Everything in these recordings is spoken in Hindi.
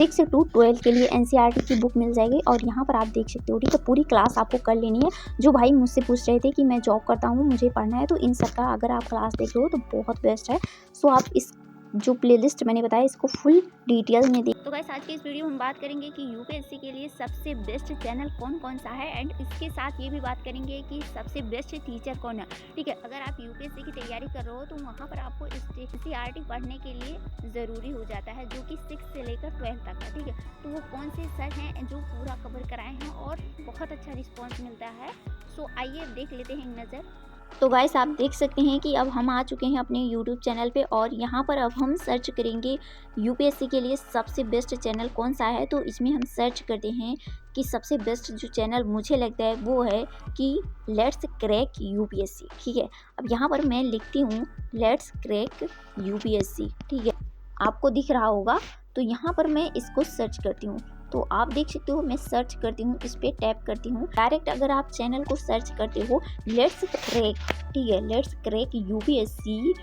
6 से 12 के लिए एनसीईआरटी की बुक मिल जाएगी और यहाँ पर आप देख सकते हो। ठीक है, पूरी क्लास आपको कर लेनी है। जो भाई मुझसे पूछ रहे थे कि मैं जॉब करता हूँ, मुझे पढ़ना है, तो इन सब का अगर आप क्लास देख रहे हो तो बहुत बेस्ट है। सो आप इस जो प्लेलिस्ट मैंने बताया इसको फुल डिटेल में देख। तो गाइस आज की इस वीडियो में बात करेंगे कि यूपीएससी के लिए सबसे बेस्ट चैनल कौन कौन सा है एंड इसके साथ ये भी बात करेंगे कि सबसे बेस्ट टीचर कौन है। ठीक है, अगर आप यूपीएससी की तैयारी कर रहे हो तो वहाँ पर आपको एनसीईआरटी पढ़ने के लिए ज़रूरी हो जाता है, जो कि 6 से लेकर 12 तक है। ठीक है, तो वो कौन से सर हैं जो पूरा कवर कराए हैं और बहुत अच्छा रिस्पॉन्स मिलता है। सो आइए देख लेते हैं एक नज़र। तो गाइस आप देख सकते हैं कि अब हम आ चुके हैं अपने यूट्यूब चैनल पे और यहाँ पर अब हम सर्च करेंगे यूपीएससी के लिए सबसे बेस्ट चैनल कौन सा है। तो इसमें हम सर्च करते हैं कि सबसे बेस्ट जो चैनल मुझे लगता है वो है कि लेट्स क्रैक यूपीएससी। ठीक है, अब यहाँ पर मैं लिखती हूँ लेट्स क्रैक यूपीएससी। ठीक है, आपको दिख रहा होगा। तो यहाँ पर मैं इसको सर्च करती हूँ, तो आप देख सकते हो मैं सर्च करती हूँ, इस पर टैप करती हूँ। डायरेक्ट अगर आप चैनल को सर्च करते हो लेट्स क्रैक, ठीक है, लेट्स क्रैक यूपीएससी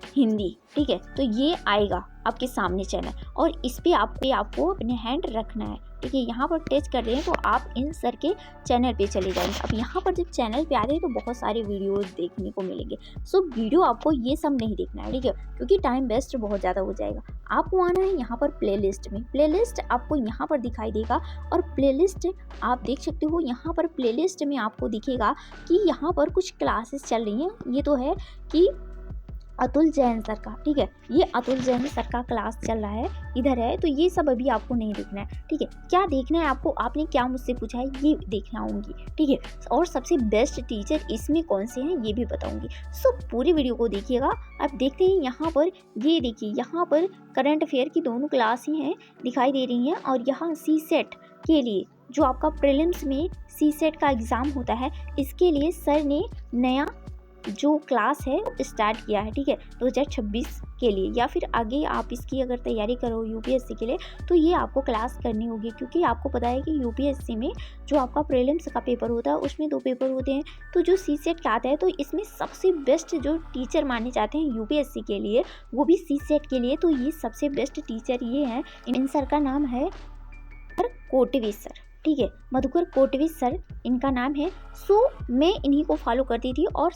हिंदी, ठीक है, तो ये आएगा आपके सामने चैनल और इस पे आपको अपने हैंड रखना है। ठीक है, यहाँ पर टच कर रहे हैं तो आप इन सर के चैनल पे चले जाएंगे। अब यहाँ पर जब चैनल पे आते हैं तो बहुत सारे वीडियोस देखने को मिलेंगे। सो वीडियो आपको ये सब नहीं देखना है, ठीक है, क्योंकि टाइम वेस्ट बहुत ज़्यादा हो जाएगा। आपको आना है यहाँ पर प्लेलिस्ट में। प्लेलिस्ट आपको यहाँ पर दिखाई देगा और प्लेलिस्ट आप देख सकते हो। यहाँ पर प्लेलिस्ट में आपको दिखेगा कि यहाँ पर कुछ क्लासेस चल रही हैं। ये तो है कि अतुल जैन सर का, ठीक है, ये अतुल जैन सर का क्लास चल रहा है, इधर है। तो ये सब अभी आपको नहीं देखना है। ठीक है, क्या देखना है आपको, आपने क्या मुझसे पूछा है ये देखना होंगी। ठीक है, और सबसे बेस्ट टीचर इसमें कौन से हैं ये भी बताऊंगी। सो पूरी वीडियो को देखिएगा। आप देखते हैं यहाँ पर, ये देखिए यहाँ पर करंट अफेयर की दोनों क्लास ही हैं दिखाई दे रही हैं और यहाँ सी सेट के लिए जो आपका प्रीलिम्स में सी सेट का एग्ज़ाम होता है, इसके लिए सर ने नया जो क्लास है स्टार्ट किया है। ठीक है, 2026 के लिए या फिर आगे आप इसकी अगर तैयारी करो यूपीएससी के लिए तो ये आपको क्लास करनी होगी, क्योंकि आपको पता है कि यूपीएससी में जो आपका प्रीलिम्स का पेपर होता है उसमें 2 पेपर होते हैं। तो जो सी सेट का आता है तो इसमें सबसे बेस्ट जो टीचर माने जाते हैं यूपीएससी के लिए, वो भी सी सेट के लिए, तो ये सबसे बेस्ट टीचर ये हैं। इन सर का नाम है कोटवी सर। ठीक है, मधुकर कोटवी सर इनका नाम है। सो मैं इन्हीं को फॉलो करती थी और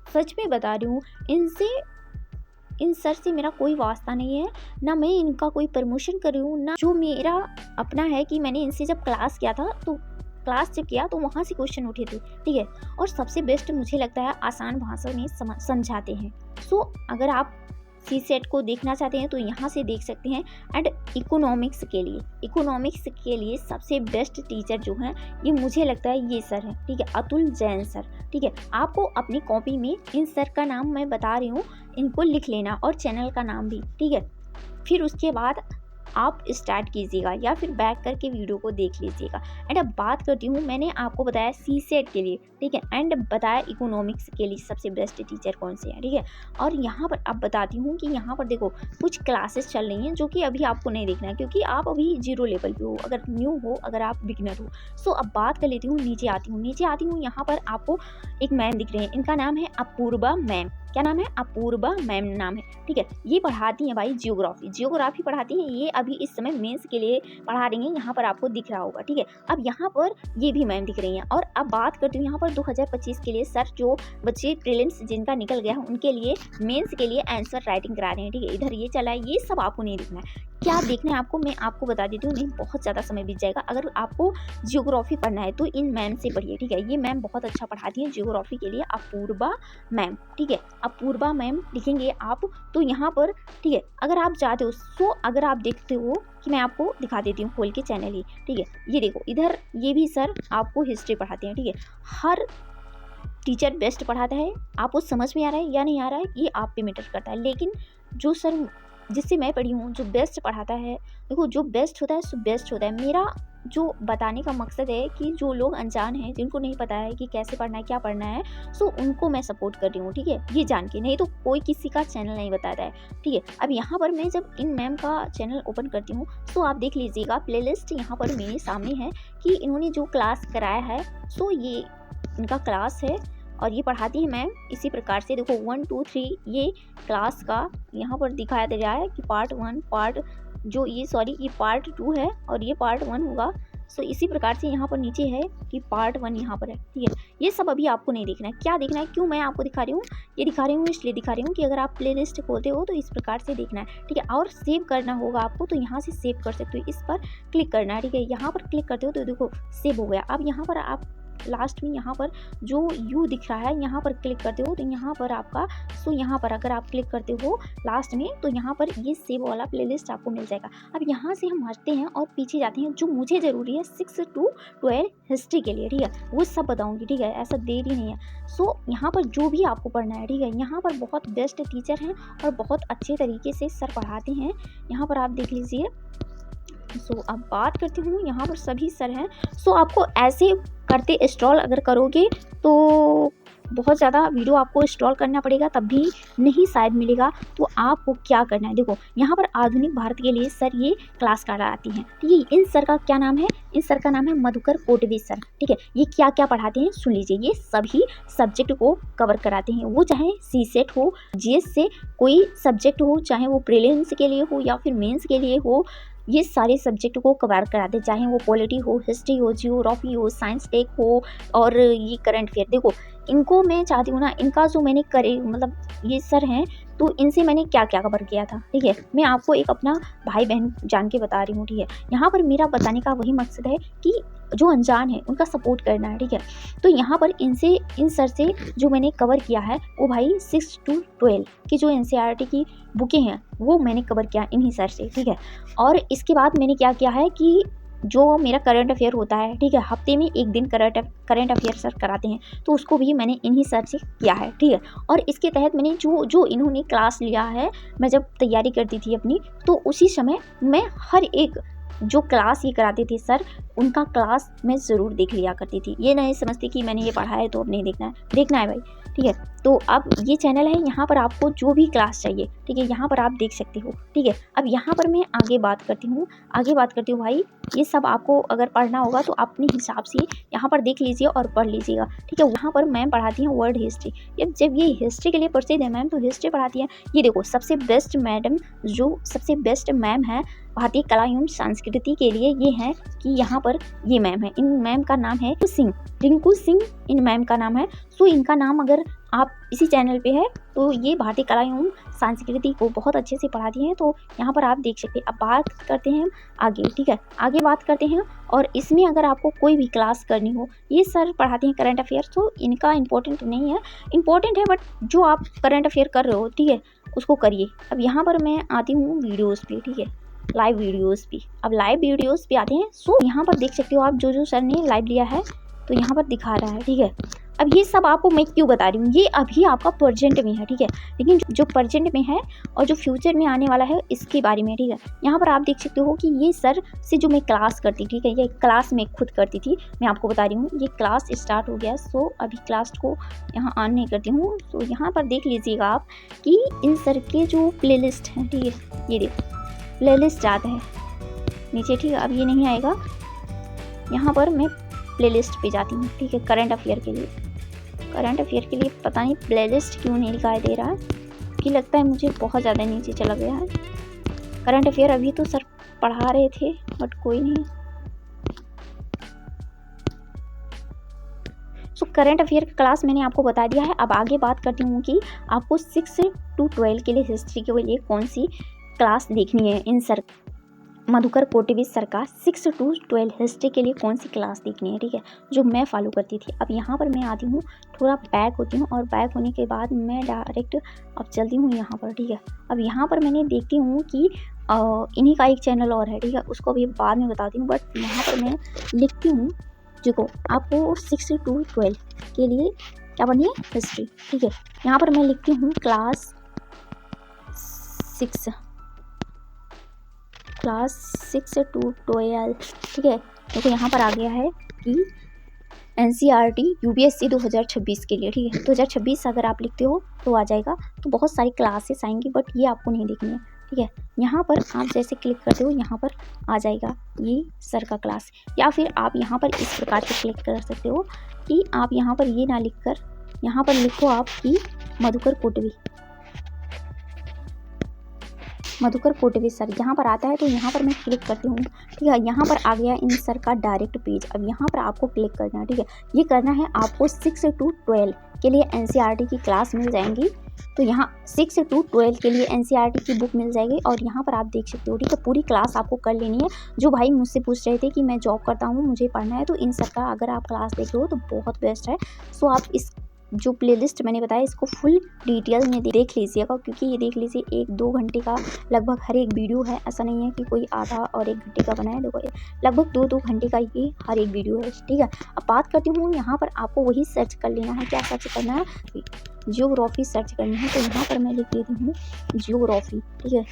सच में बता रही हूँ, इन सर से मेरा कोई वास्ता नहीं है, ना मैं इनका कोई प्रमोशन कर रही हूँ, ना जो मेरा अपना है कि मैंने इनसे जब क्लास किया था तो क्लास जब किया तो वहाँ से क्वेश्चन उठे थे। ठीक है, और सबसे बेस्ट मुझे लगता है आसान भाषा में समझाते हैं। सो अगर आप सी सेट को देखना चाहते हैं तो यहाँ से देख सकते हैं। एंड इकोनॉमिक्स के लिए सबसे बेस्ट टीचर जो हैं ये मुझे लगता है ये सर हैं। ठीक है, अतुल जैन सर। ठीक है, आपको अपनी कॉपी में इन सर का नाम मैं बता रही हूँ, इनको लिख लेना और चैनल का नाम भी। ठीक है, फिर उसके बाद आप स्टार्ट कीजिएगा या फिर बैक करके वीडियो को देख लीजिएगा। एंड अब बात करती हूँ, मैंने आपको बताया सी सेट के लिए, ठीक है, एंड बताया इकोनॉमिक्स के लिए सबसे बेस्ट टीचर कौन से हैं। ठीक है, और यहाँ पर अब बताती हूँ कि यहाँ पर देखो कुछ क्लासेस चल रही हैं जो कि अभी आपको नहीं देखना है, क्योंकि आप अभी 0 लेवल पे हो, अगर न्यू हो, अगर आप बिगिनर हो। सो अब बात कर लेती हूँ, नीचे आती हूँ। यहाँ पर आपको एक मैम दिख रहे हैं, इनका नाम है अपूर्वा मैम। क्या नाम है? अपूर्वा मैम नाम है। ठीक है, ये पढ़ाती हैं भाई जियोग्राफी पढ़ाती हैं। ये अभी इस समय मेंस के लिए पढ़ा रही हैं, यहाँ पर आपको दिख रहा होगा। ठीक है, अब यहाँ पर ये भी मैम दिख रही हैं। और अब बात करती हूँ यहाँ पर 2025 के लिए सर जो बच्चे प्रीलिम्स जिनका निकल गया है उनके लिए मेंस के लिए आंसर राइटिंग करा रहे हैं। ठीक है, इधर ये चला है, ये सब आपको नहीं दिखना है। क्या देखना है आपको, मैं आपको बता देती हूँ, नहीं बहुत ज़्यादा समय बीत जाएगा। अगर आपको जियोग्राफी पढ़ना है तो इन मैम से पढ़िए। ठीक है, ये मैम बहुत अच्छा पढ़ाती हैं जियोग्राफी के लिए, अपूर्वा मैम। ठीक है, अपूर्वा मैम लिखेंगे आप तो यहाँ पर, ठीक है, अगर आप चाहते हो सो अगर आप देखते हो कि मैं आपको दिखा देती हूँ खोल के चैनल ही। ठीक है, ये देखो इधर ये भी सर आपको हिस्ट्री पढ़ाते हैं। ठीक है, हर टीचर बेस्ट पढ़ाता है, आपको समझ में आ रहा है या नहीं आ रहा है ये आप पे मैटर करता है। लेकिन जो सर जिससे मैं पढ़ी हूँ जो बेस्ट पढ़ाता है, देखो जो बेस्ट होता है सो बेस्ट होता है। मेरा जो बताने का मकसद है कि जो लोग अनजान हैं, जिनको नहीं पता है कि कैसे पढ़ना है, क्या पढ़ना है, सो उनको मैं सपोर्ट कर रही हूँ। ठीक है, ये जान के, नहीं तो कोई किसी का चैनल नहीं बताता है। ठीक है, अब यहाँ पर मैं जब इन मैम का चैनल ओपन करती हूँ सो आप देख लीजिएगा प्लेलिस्ट यहाँ पर मेरे सामने है कि इन्होंने जो क्लास कराया है सो ये इनका क्लास है और ये पढ़ाती है मैम इसी प्रकार से। देखो 1 2 3 ये क्लास का यहाँ पर दिखाया दे रहा है कि पार्ट 1 पार्ट जो ये सॉरी ये पार्ट 2 है और ये पार्ट 1 होगा। सो इसी प्रकार से यहाँ पर नीचे है कि पार्ट 1 यहाँ पर है, ठीक है। ये सब अभी आपको नहीं देखना है। क्या देखना है, क्यों मैं आपको दिखा रही हूँ, ये दिखा रही हूँ इसलिए दिखा रही हूँ कि अगर आप प्लेलिस्ट खोलते हो तो इस प्रकार से देखना है, ठीक है। और सेव करना होगा आपको, तो यहाँ से सेव कर सकते हो, इस पर क्लिक करना है, ठीक है। यहाँ पर क्लिक करते हो तो देखो सेव हो गया। अब यहाँ पर आप लास्ट में यहाँ पर जो यू दिख रहा है यहाँ पर क्लिक करते हो तो यहाँ पर आपका यहाँ पर अगर आप क्लिक करते हो लास्ट में तो यहाँ पर ये सेव वाला प्लेलिस्ट आपको मिल जाएगा। अब यहाँ से हम हटते हैं और पीछे जाते हैं, जो मुझे ज़रूरी है 6 to 12 हिस्ट्री के लिए, ठीक है, वो सब बताऊँगी, ठीक है, ऐसा देरी नहीं है। यहाँ पर जो भी आपको पढ़ना है, ठीक है, यहाँ पर बहुत बेस्ट टीचर हैं और बहुत अच्छे तरीके से सर पढ़ाते हैं। यहाँ पर आप देख लीजिए। अब बात करती हूँ, यहाँ पर सभी सर हैं। आपको ऐसे करते स्क्रॉल अगर करोगे तो बहुत ज़्यादा वीडियो आपको स्क्रॉल करना पड़ेगा, तब भी नहीं शायद मिलेगा। तो आपको क्या करना है, देखो यहाँ पर आधुनिक भारत के लिए सर ये क्लास कराती हैं, ठीक है। इन सर का क्या नाम है, इन सर का नाम है मधुकर कोटवी सर, ठीक है। ये क्या क्या पढ़ाते हैं सुन लीजिए। ये सभी सब्जेक्ट को कवर कराते हैं, वो चाहे सीसेट हो, जीएस से कोई सब्जेक्ट हो, चाहे वो प्रीलिम्स के लिए हो या फिर मेंस के लिए हो, ये सारे सब्जेक्ट को कवर कराते हैं, चाहे वो पॉलिटी हो, हिस्ट्री हो, जियोग्राफी हो, साइंस टेक हो और ये करंट अफेयर। देखो इनको मैं चाहती हूँ ना, इनका जो मैंने करे मतलब ये सर हैं तो इनसे मैंने क्या क्या कवर किया था, ठीक है। मैं आपको एक अपना भाई बहन जान के बता रही हूँ, ठीक है। यहाँ पर मेरा बताने का वही मकसद है कि जो अनजान है उनका सपोर्ट करना है, ठीक है। तो यहाँ पर इनसे इन सर से जो मैंने कवर किया है वो भाई 6 to 12 की जो NCERT की बुकें हैं वो मैंने कवर किया इन्हीं सर से, ठीक है। और इसके बाद मैंने क्या किया है कि जो मेरा करंट अफेयर होता है, ठीक है, हफ्ते में एक दिन करंट अफेयर सर कराते हैं, तो उसको भी मैंने इन्हीं सर से किया है, ठीक है। और इसके तहत मैंने जो इन्होंने क्लास लिया है, मैं जब तैयारी करती थी अपनी, तो उसी समय मैं हर एक जो क्लास ये कराते थे सर, उनका क्लास मैं ज़रूर देख लिया करती थी। ये नहीं समझती कि मैंने ये पढ़ा है तो अब नहीं देखना है भाई, ठीक है। तो अब ये चैनल है, यहाँ पर आपको जो भी क्लास चाहिए, ठीक है, यहाँ पर आप देख सकते हो, ठीक है। अब यहाँ पर मैं आगे बात करती हूँ भाई। ये सब आपको अगर पढ़ना होगा तो अपने हिसाब से यहाँ पर देख लीजिए और पढ़ लीजिएगा, ठीक है। यहाँ पर मैम पढ़ाती हैं वर्ल्ड हिस्ट्री। जब ये हिस्ट्री के लिए प्रसिद्ध है मैम, तो हिस्ट्री पढ़ाती है। ये देखो सबसे बेस्ट मैडम, जो सबसे बेस्ट मैम है भारतीय कला एवं संस्कृति के लिए, ये है कि यहाँ पर ये मैम है। इन मैम का नाम है रिंकू सिंह इन मैम का नाम है। इनका नाम अगर आप इसी चैनल पे है तो ये भारतीय कला एवं संस्कृति को बहुत अच्छे से पढ़ाती हैं, तो यहाँ पर आप देख सकते हैं। अब बात करते हैं आगे, ठीक है, आगे बात करते हैं। और इसमें अगर आपको कोई भी क्लास करनी हो, ये सर पढ़ाते हैं करंट अफेयर, तो इनका इम्पोर्टेंट नहीं है, इम्पोर्टेंट है बट जो आप करंट अफेयर कर रहे हो, ठीक है, उसको करिए। अब यहाँ पर मैं आती हूँ वीडियोज़ पे, ठीक है, लाइव वीडियोस भी। अब लाइव वीडियोस भी आते हैं। यहाँ पर देख सकते हो आप, जो सर ने लाइव लिया है तो यहाँ पर दिखा रहा है, ठीक है। अब ये सब आपको मैं क्यों बता रही हूँ, ये अभी आपका प्रेजेंट में है, ठीक है, लेकिन जो प्रेजेंट में है और जो फ्यूचर में आने वाला है इसके बारे में, ठीक है। यहाँ पर आप देख सकते हो कि ये सर से जो मैं क्लास करती, ठीक है, ये क्लास मैं खुद करती थी, मैं आपको बता रही हूँ। ये क्लास स्टार्ट हो गया, अभी क्लास को यहाँ ऑन नहीं करती हूँ। यहाँ पर देख लीजिएगा आप कि इन सर के जो प्ले लिस्ट हैं, ठीक है, ये देखो प्लेलिस्ट आता है नीचे, ठीक है। अब ये नहीं आएगा, यहाँ पर मैं प्लेलिस्ट पे जाती हूँ, ठीक है। करंट अफेयर के लिए पता नहीं प्लेलिस्ट क्यों नहीं दिखाई दे रहा है, कि लगता है मुझे बहुत ज़्यादा नीचे चला गया है करंट अफेयर। अभी तो सर पढ़ा रहे थे बट कोई नहीं। करंट अफेयर का क्लास मैंने आपको बता दिया है। अब आगे बात करती हूँ कि आपको 6 to 12 के लिए हिस्ट्री के लिए कौन सी क्लास देखनी है। इन सर मधुकर कोटवी सर का 6 to 12 हिस्ट्री के लिए कौन सी क्लास देखनी है, ठीक है, जो मैं फॉलो करती थी। अब यहाँ पर मैं आती हूँ, थोड़ा बैक होती हूँ, और बैक होने के बाद मैं डायरेक्ट अब चलती हूँ यहाँ पर, ठीक है। अब यहाँ पर मैंने देखती हूँ कि इन्हीं का एक चैनल और है, ठीक है, उसको अभी बाद में बताती हूँ। बट यहाँ पर मैं लिखती हूँ, देखो आपको 6 to 12 के लिए क्या पढ़नी है, हिस्ट्री, ठीक है। यहाँ पर मैं लिखती हूँ क्लास 6 to 12, ठीक है। देखो यहाँ पर आ गया है कि NCERT UPSC 2026 के लिए, ठीक है। 2026 अगर आप लिखते हो तो आ जाएगा, तो बहुत सारी क्लासेस आएंगी बट ये आपको नहीं देखनी है, ठीक है। यहाँ पर आप जैसे क्लिक करते हो, यहाँ पर आ जाएगा ये सर का क्लास, या फिर आप यहाँ पर इस प्रकार से क्लिक कर सकते हो कि आप यहाँ पर ये ना लिख कर यहाँ पर लिखो आप कि मधुकर कोटवी, मधुकर कोटवे सर यहाँ पर आता है, तो यहाँ पर मैं क्लिक करती हूँ। ठीक है, यहाँ पर आ गया इन सर का डायरेक्ट पेज। अब यहाँ पर आपको क्लिक करना है। ठीक है, ये करना है आपको 6 से 12 के लिए एनसीईआरटी की क्लास मिल जाएंगी। तो यहाँ 6 से 12 के लिए एनसीईआरटी की बुक मिल जाएगी और यहाँ पर आप देख सकते हो। ठीक है, पूरी क्लास आपको कर लेनी है। जो भाई मुझसे पूछ रहे थे कि मैं जॉब करता हूँ, मुझे पढ़ना है, तो इन सब का अगर आप क्लास देख रहे हो तो बहुत बेस्ट है। सो आप इस जो प्लेलिस्ट मैंने बताया इसको फुल डिटेल में देख लीजिएगा, क्योंकि ये देख लीजिए 1-2 घंटे का लगभग हर एक वीडियो है। ऐसा नहीं है कि कोई आधा और 1 घंटे का बना है। देखो लगभग 2-2 घंटे का ये हर एक वीडियो है। ठीक है, अब बात करती हूँ, यहाँ पर आपको वही सर्च कर लेना है। क्या सर्च करना है? जियोग्राफी सर्च करनी है। तो यहाँ पर मैं लिख देती हूँ जियोग्राफी। ठीक है,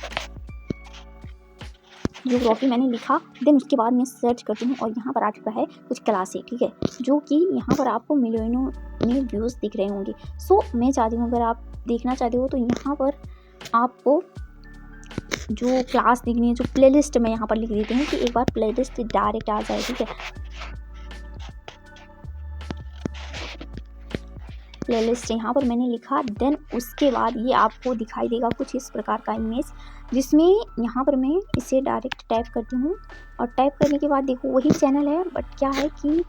जियोग्राफी मैंने लिखा, देन उसके बाद मैं सर्च करती हूँ और यहाँ पर आ चुका है कुछ क्लासें। ठीक है, जो कि यहाँ पर आपको मिलियनों में व्यूज़ दिख रहे होंगे। सो मैं चाहती हूँ, अगर आप देखना चाहते हो तो यहाँ पर आपको जो क्लास दिखनी है, जो प्लेलिस्ट मैं यहाँ पर लिख देती हूँ कि एक बार प्लेलिस्ट डायरेक्ट आ जाए। ठीक है, प्लेलिस्ट यहाँ पर मैंने लिखा, देन उसके बाद ये आपको दिखाई देगा कुछ इस प्रकार का इमेज, जिसमें यहाँ पर मैं इसे डायरेक्ट टाइप करती हूँ। और टाइप करने के बाद देखो वही चैनल है, बट क्या है कि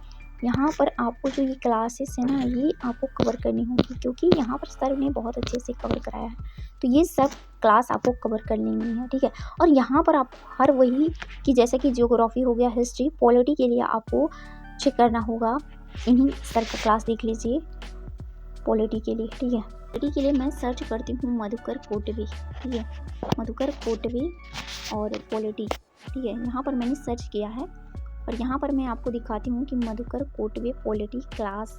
यहाँ पर आपको जो ये क्लासेस है ना, ये आपको कवर करनी होगी, क्योंकि यहाँ पर सर ने बहुत अच्छे से कवर कराया है। तो ये सब क्लास आपको कवर कर लेनी है। ठीक है, और यहाँ पर आप हर वही कि जैसे कि जियोग्राफी हो गया, हिस्ट्री, पॉलिटी के लिए आपको चेक करना होगा। इन्हीं सर का क्लास देख लीजिए पॉलिटी के लिए। ठीक है, पॉलिटी के लिए मैं सर्च करती हूँ मधुकर कोटवे। ठीक है, मधुकर कोटवे और पॉलिटी। ठीक है, यहाँ पर मैंने सर्च किया है और यहाँ पर मैं आपको दिखाती हूँ कि Madhukar Kotwe polity class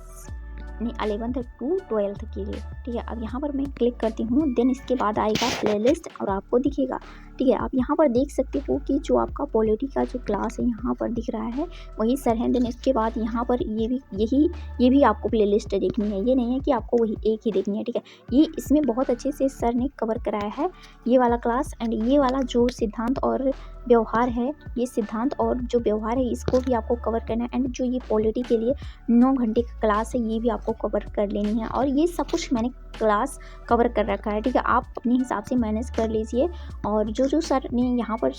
11th to 12th के लिए। ठीक है, अब यहाँ पर मैं क्लिक करती हूँ, देन इसके बाद आएगा प्लेलिस्ट और आपको दिखेगा। ठीक है, आप यहाँ पर देख सकते हो कि जो आपका पॉलिटी का जो क्लास है यहाँ पर दिख रहा है वही सर है। देन इसके बाद यहाँ पर ये भी आपको प्लेलिस्ट देखनी है। ये नहीं है कि आपको वही एक ही देखनी है। ठीक है, ये इसमें बहुत अच्छे से सर ने कवर कराया है ये वाला क्लास। एंड ये वाला जो सिद्धांत और व्यवहार है, ये सिद्धांत और जो व्यवहार है इसको भी आपको कवर करना है। एंड जो ये पॉलिटी के लिए 9 घंटे का क्लास है, ये भी आपको कवर कर लेनी है। और ये सब कुछ मैंने क्लास कवर कर रखा है। ठीक है, आप अपने हिसाब से मैनेज कर लीजिए। और जो सर ने यहाँ पर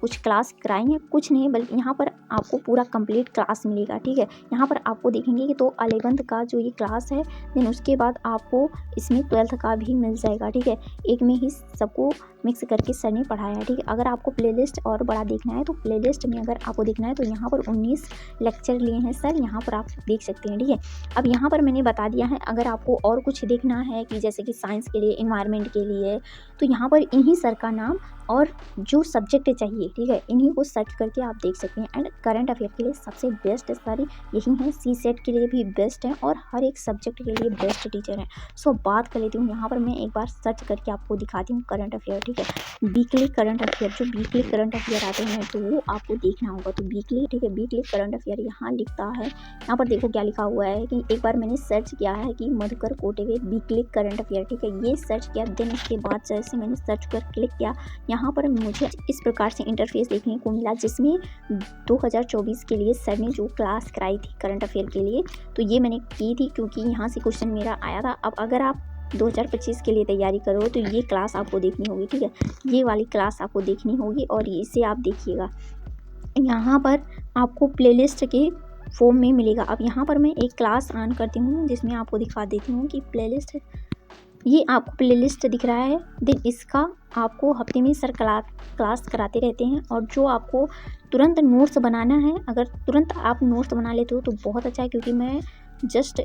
कुछ क्लास कराई हैं, कुछ नहीं बल्कि यहाँ पर आपको पूरा कंप्लीट क्लास मिलेगा। ठीक है, यहाँ पर आपको देखेंगे कि तो 11th का जो ये क्लास है, देन उसके बाद आपको इसमें 12th का भी मिल जाएगा। ठीक है, एक में ही सबको मिक्स करके सर ने पढ़ाया है। ठीक है, अगर आपको प्लेलिस्ट और बड़ा देखना है तो प्लेलिस्ट में अगर आपको देखना है तो यहाँ पर 19 लेक्चर लिए हैं सर, यहाँ पर आप देख सकते हैं। ठीक है, अब यहाँ पर मैंने बता दिया है। अगर आपको और कुछ देखना है कि जैसे कि साइंस के लिए, इन्वायरमेंट के लिए, तो यहाँ पर इन्हीं सर का नाम और जो सब्जेक्ट चाहिए, ठीक है, इन्हीं को सर्च करके आप देख सकते हैं। एंड करंट अफेयर के लिए सबसे बेस्ट सारी यही हैं। सी सेट के लिए भी बेस्ट है और हर एक सब्जेक्ट के लिए बेस्ट टीचर हैं। सो बात कर लेती हूँ, यहाँ पर मैं एक बार सर्च करके आपको दिखाती हूँ करंट अफेयर। ठीक है, वीकली करंट अफेयर, जो वीकली करंट अफेयर आते हैं तो वो आपको देखना होगा। तो वीकली, ठीक है, वीकली करंट अफेयर यहाँ लिखता है, यहाँ पर देखो क्या लिखा हुआ है कि एक बार मैंने सर्च किया है कि Madhukar Kotwe weekly current affair. ठीक है, ये सर्च किया, देन इसके बाद जैसे मैंने सर्च कर क्लिक किया, यहाँ पर मुझे इस प्रकार से इंटरफेस देखने को मिला, जिसमें 2024 के लिए सर ने जो क्लास कराई थी करंट अफेयर के लिए, तो ये मैंने की थी क्योंकि यहाँ से क्वेश्चन मेरा आया था। अब अगर आप 2025 के लिए तैयारी करो तो ये क्लास आपको देखनी होगी। ठीक है, ये वाली क्लास आपको देखनी होगी और इसे आप देखिएगा। यहाँ पर आपको प्लेलिस्ट के फॉर्म में मिलेगा। अब यहाँ पर मैं एक क्लास ऑन करती हूँ जिसमें आपको दिखा देती हूँ कि प्लेलिस्ट, ये आपको प्लेलिस्ट दिख रहा है। देन इसका आपको हफ्ते में सर क्लास कराते रहते हैं। और जो आपको तुरंत नोट्स बनाना है, अगर तुरंत आप नोट्स बना लेते हो तो बहुत अच्छा है, क्योंकि मैं जस्ट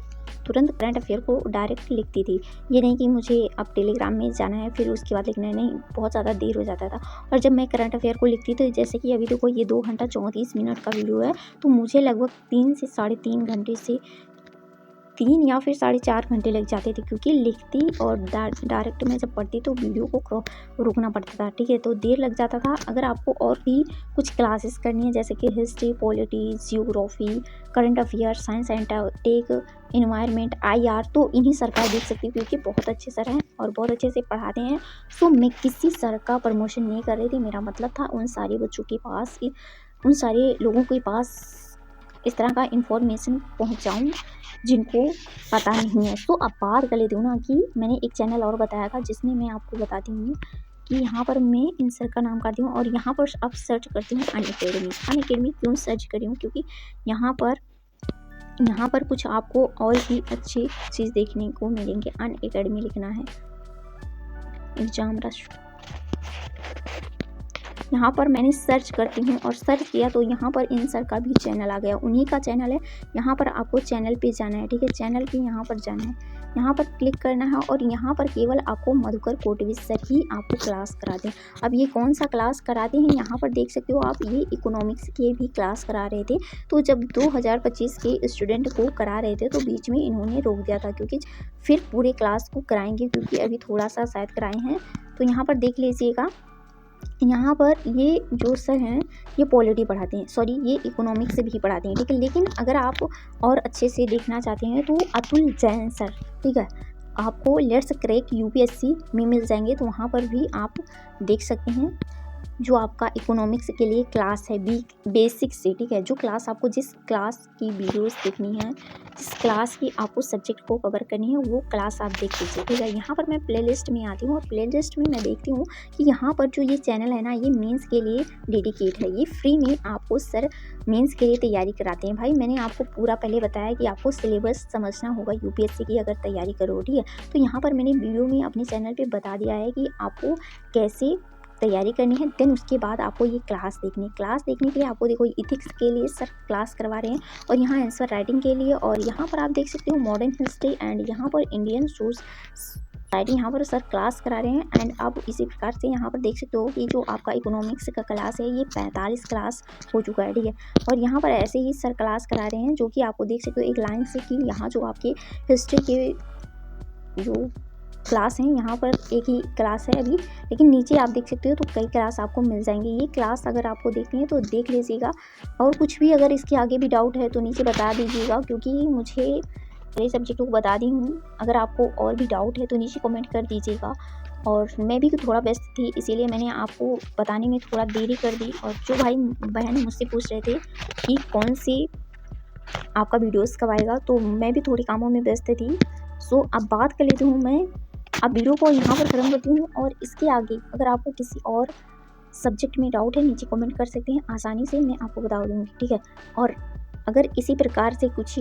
तुरंत करंट अफेयर को डायरेक्ट लिखती थी। ये नहीं कि मुझे अब टेलीग्राम में जाना है फिर उसके बाद लिखना है, नहीं, बहुत ज़्यादा देर हो जाता था। और जब मैं करंट अफेयर को लिखती थी, जैसे कि अभी देखो ये 2 घंटा 34 मिनट का वीडियो है, तो मुझे लगभग 3 से साढ़े 3 घंटे से 3 या फिर 4.5 घंटे लग जाते थे, क्योंकि लिखती और डायरेक्ट में जब पढ़ती तो वीडियो को रुकना पड़ता था। ठीक है, तो देर लग जाता था। अगर आपको और भी कुछ क्लासेस करनी है जैसे कि history, polity, geography, current affair, science and tech, environment, IR, तो इन्हीं सर का देख सकती हूँ, क्योंकि बहुत अच्छे सर हैं और बहुत अच्छे से पढ़ाते हैं। सो मैं किसी सर का प्रमोशन नहीं कर रही थी, मेरा मतलब था उन सारे बच्चों के पास, उन सारे लोगों के पास इस तरह का इन्फॉर्मेशन पहुंचाऊं जिनको पता नहीं है। तो अब बात कर लेती हूँ ना कि मैंने एक चैनल और बताया था जिसमें मैं आपको बताती हूँ कि यहाँ पर मैं इन सर का नाम करती हूँ और यहाँ पर अब सर्च करती हूँ अनअकैडमी। अनअकैडमी क्यों सर्च करी हूँ, क्योंकि यहाँ पर कुछ आपको और भी अच्छी चीज़ देखने को मिलेंगे। अनअकैडमी लिखना है, एग्जाम रश। यहाँ पर मैंने सर्च करती हूँ और सर्च किया तो यहाँ पर इन सर का भी चैनल आ गया, उन्हीं का चैनल है। यहाँ पर आपको चैनल पे जाना है, ठीक है, चैनल पे यहाँ पर जाना है, यहाँ पर क्लिक करना है और यहाँ पर केवल आपको मधुकर कोटवी सर ही आपको क्लास कराते हैं। अब ये कौन सा क्लास कराते हैं, यहाँ पर देख सकते हो आप, ये इकोनॉमिक्स के भी क्लास करा रहे थे। तो जब 2025 के स्टूडेंट को करा रहे थे तो बीच में इन्होंने रोक दिया था, क्योंकि फिर पूरे क्लास को कराएंगे, क्योंकि अभी थोड़ा सा शायद कराए हैं। तो यहाँ पर देख लीजिएगा, यहाँ पर ये जो सर हैं ये पॉलिटी पढ़ाते हैं, सॉरी ये इकोनॉमिक्स से भी पढ़ाते हैं, ठीक है। लेकिन अगर आप और अच्छे से देखना चाहते हैं तो अतुल जैन सर, ठीक है, आपको लेट्स क्रैक यूपीएससी में मिल जाएंगे। तो वहाँ पर भी आप देख सकते हैं, जो आपका इकोनॉमिक्स के लिए क्लास है बेसिक से, ठीक है। जो क्लास आपको, जिस क्लास की वीडियोस देखनी है, जिस क्लास की आपको सब्जेक्ट को कवर करनी है, वो क्लास आप देख लीजिए, ठीक है। यहाँ पर मैं प्लेलिस्ट में आती हूँ और प्लेलिस्ट में मैं देखती हूँ कि यहाँ पर जो ये चैनल है ना, ये मेंस के लिए डेडिकेट है। ये फ्री में आपको सर मेंस के लिए तैयारी कराते हैं। भाई मैंने आपको पूरा पहले बताया कि आपको सिलेबस समझना होगा यूपीएससी की अगर तैयारी करो, ठीक है। तो यहाँ पर मैंने वीडियो में अपने चैनल पर बता दिया है कि आपको कैसे तैयारी करनी है। देन उसके बाद आपको ये क्लास देखने के लिए आपको देखो, इथिक्स के लिए सर क्लास करवा रहे हैं और यहाँ आंसर राइटिंग के लिए, और यहाँ पर आप देख सकते हो मॉडर्न हिस्ट्री एंड यहाँ पर इंडियन सोर्स राइटिंग, यहाँ पर सर क्लास करा रहे हैं। एंड आप इसी प्रकार से यहाँ पर देख सकते हो कि जो आपका इकोनॉमिक्स का क्लास है ये 45 क्लास हो चुका है, ठीक है। और यहाँ पर ऐसे ही सर क्लास करा रहे हैं, जो कि आपको देख सकते हो एक लाइन से कि यहाँ जो आपके हिस्ट्री के जो क्लास हैं, यहाँ पर एक ही क्लास है अभी, लेकिन नीचे आप देख सकते हो तो कई क्लास आपको मिल जाएंगे। ये क्लास अगर आपको देखनी है तो देख लीजिएगा, और कुछ भी अगर इसके आगे भी डाउट है तो नीचे बता दीजिएगा, क्योंकि मुझे मेरे सब्जेक्ट को बता दी हूँ। अगर आपको और भी डाउट है तो नीचे कमेंट कर दीजिएगा। और मैं भी थोड़ा व्यस्त थी, इसीलिए मैंने आपको बताने में थोड़ा देरी कर दी। और जो भाई बहन मुझसे पूछ रहे थे कि कौन सी आपका वीडियोज़ कब आएगा, तो मैं भी थोड़ी कामों में व्यस्त थी। सो अब बात कर लेती हूँ मैं, अब वीडियो को यहाँ पर ख़त्म करती हूँ। और इसके आगे अगर आपको किसी और सब्जेक्ट में डाउट है नीचे कमेंट कर सकते हैं, आसानी से मैं आपको बता दूँगी, ठीक है। और अगर इसी प्रकार से कुछ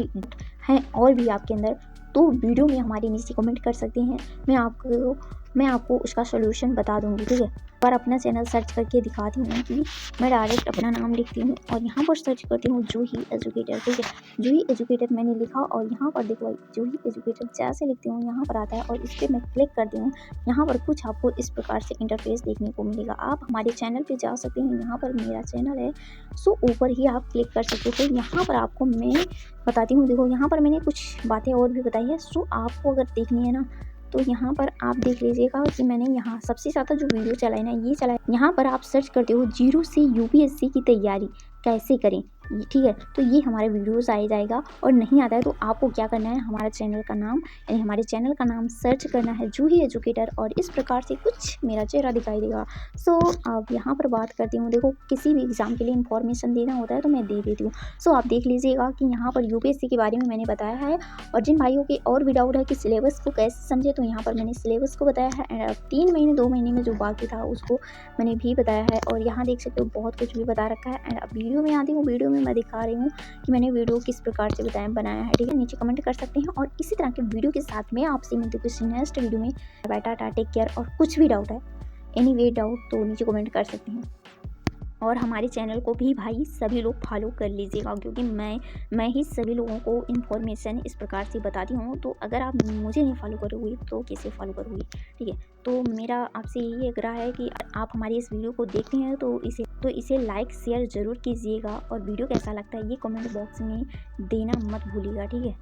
हैं और भी आपके अंदर, तो वीडियो में हमारे नीचे कमेंट कर सकते हैं, मैं आपको उसका सोल्यूशन बता दूँगी, ठीक है। पर अपना चैनल सर्च करके दिखाती हूँ कि मैं डायरेक्ट अपना नाम लिखती हूँ और यहाँ पर सर्च करती हूँ जूही एजुकेटर, ठीक है। जूही एजुकेटर मैंने लिखा और यहाँ पर देखो जूही एजुकेटर जैसे लिखती हूँ यहाँ पर आता है और इस पर मैं क्लिक करती हूँ। यहाँ पर कुछ आपको इस प्रकार से इंटरफेस देखने को मिलेगा। आप हमारे चैनल पे जा सकते हैं, यहाँ पर मेरा चैनल है, सो ऊपर ही आप क्लिक कर सकते हो। यहाँ पर आपको मैं बताती हूँ, देखो यहाँ पर मैंने कुछ बातें और भी बताई है। सो आपको अगर देखनी है ना तो यहाँ पर आप देख लीजिएगा कि मैंने यहाँ सबसे ज़्यादा जो वीडियो चलाई ना ये चला, यहाँ पर आप सर्च करते हो 0 से यूपीएससी की तैयारी कैसे करें, ठीक है। तो ये हमारे वीडियोस आ जाएगा, और नहीं आता है तो आपको क्या करना है, हमारा चैनल का नाम यानी हमारे चैनल का नाम सर्च करना है जूही एजुकेटर, और इस प्रकार से कुछ मेरा चेहरा दिखाई देगा। सो अब यहाँ पर बात करती हूँ, देखो किसी भी एग्ज़ाम के लिए इंफॉर्मेशन देना होता है तो मैं दे देती हूँ। सो आप देख लीजिएगा कि यहाँ पर यूपीएससी के बारे में मैंने बताया है, और जिन भाइयों के और भी डाउट है कि सिलेबस को कैसे समझे, तो यहाँ पर मैंने सिलेबस को बताया है। एंड 3 महीने 2 महीने में जो बाकी था उसको मैंने भी बताया है, और यहाँ देख सकते हो बहुत कुछ भी बता रखा है। एंड अब वीडियो में आती हूँ, वीडियो में मैं दिखा रही हूँ कि मैंने वीडियो किस प्रकार से बनाया है, ठीक है। नीचे कमेंट कर सकते हैं, और इसी तरह के वीडियो के साथ मैं आपसे मिलती हूँ किसी नेक्स्ट वीडियो में। Bye tata, take care. और कुछ भी डाउट है, एनीवे डाउट, तो नीचे कमेंट कर सकते हैं। और हमारे चैनल को भी भाई सभी लोग फॉलो कर लीजिएगा, क्योंकि मैं ही सभी लोगों को इन्फॉर्मेशन इस प्रकार से बताती हूँ। तो अगर आप मुझे नहीं फॉलो करोगे तो कैसे फॉलो करोगे, ठीक है। तो मेरा आपसे यही आग्रह है कि आप हमारी इस वीडियो को देखते हैं तो इसे लाइक शेयर ज़रूर कीजिएगा, और वीडियो कैसा लगता है ये कमेंट बॉक्स में देना मत भूलिएगा, ठीक है।